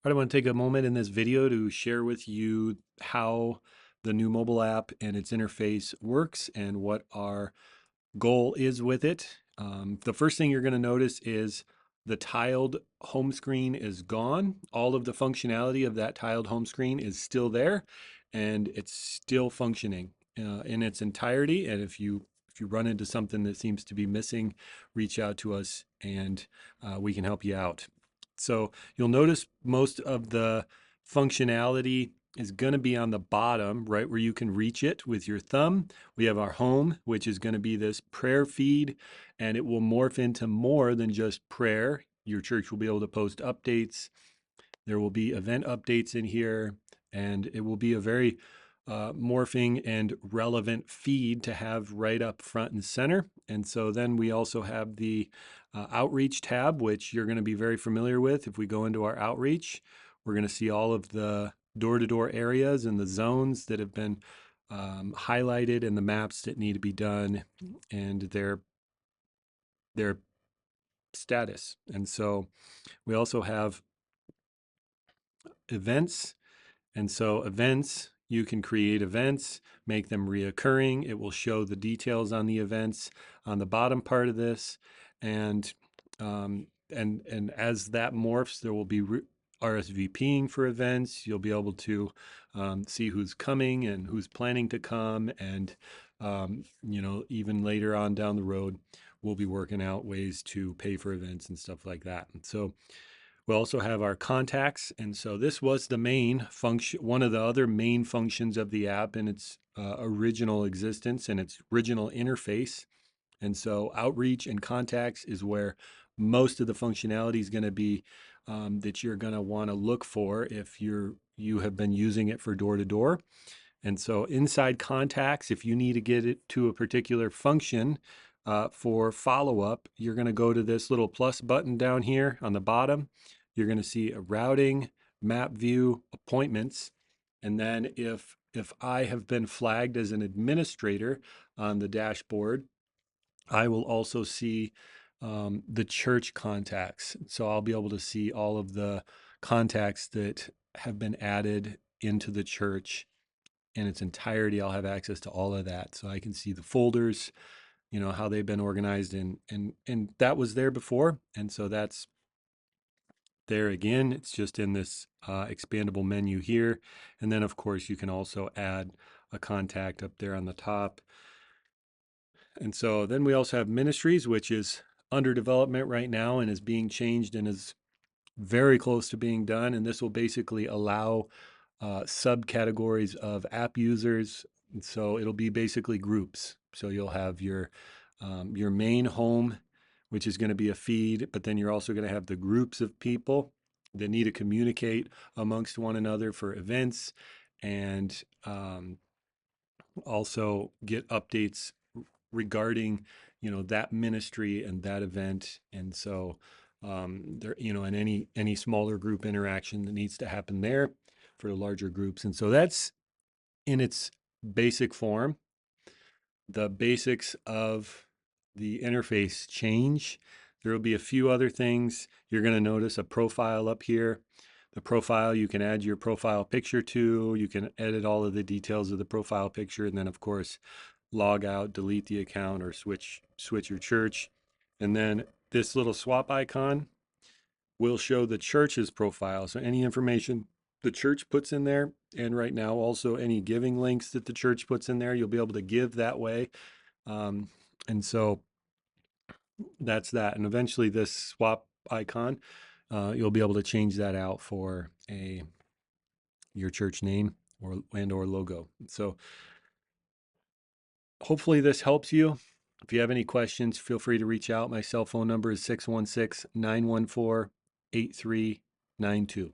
All right, I want to take a moment in this video to share with you how the new mobile app and its interface works and what our goal is with it. The first thing you're going to notice is the tiled home screen is gone. All of the functionality of that tiled home screen is still there, and it's still functioning in its entirety. And if you run into something that seems to be missing, reach out to us and we can help you out. So you'll notice most of the functionality is going to be on the bottom, right where you can reach it with your thumb. We have our home, which is going to be this prayer feed, and it will morph into more than just prayer. Your church will be able to post updates. There will be event updates in here, and it will be a very morphing and relevant feed to have right up front and center. And so then we also have the outreach tab, which you're going to be very familiar with. If we go into our outreach, we're going to see all of the door-to-door areas and the zones that have been highlighted and the maps that need to be done and their status. And so we also have events. And so events, you can create events, make them reoccurring. It will show the details on the events on the bottom part of this. And as that morphs, there will be RSVPing for events. You'll be able to see who's coming and who's planning to come. And, even later on down the road, we'll be working out ways to pay for events and stuff like that. And so we also have our contacts. And so this was the main function, one of the other main functions of the app in its original existence and its original interface. And so outreach and contacts is where most of the functionality is going to be that you're going to want to look for if you have been using it for door to door. And so inside contacts, if you need to get it to a particular function for follow-up, you're going to go to this little plus button down here on the bottom. You're going to see a routing, map view, appointments. And then if I have been flagged as an administrator on the dashboard, I will also see the church contacts. So I'll be able to see all of the contacts that have been added into the church in its entirety. I'll have access to all of that. So I can see the folders, how they've been organized, and that was there before. And so that's there again. It's just in this expandable menu here. And then of course you can also add a contact up there on the top. And so then we also have Ministries, which is under development right now and is being changed and is very close to being done. And this will basically allow subcategories of app users. And so it'll be basically groups. So you'll have your main home, which is going to be a feed, but then you're also going to have the groups of people that need to communicate amongst one another for events and also get updates regarding that ministry and that event. And so there, and any smaller group interaction that needs to happen there for the larger groups. And so that's in its basic form. The basics of the interface change. There will be a few other things. You're going to notice a profile up here. The profile, you can add your profile picture to. You can edit all of the details of the profile picture, and then of course log out, delete the account, or switch your church. And then this little swap icon will show the church's profile. So any information the church puts in there, and right now also any giving links that the church puts in there, you'll be able to give that way. And so that's that. And eventually this swap icon, you'll be able to change that out for your church name or logo. So hopefully this helps you. If you have any questions, feel free to reach out. My cell phone number is 616-914-8392.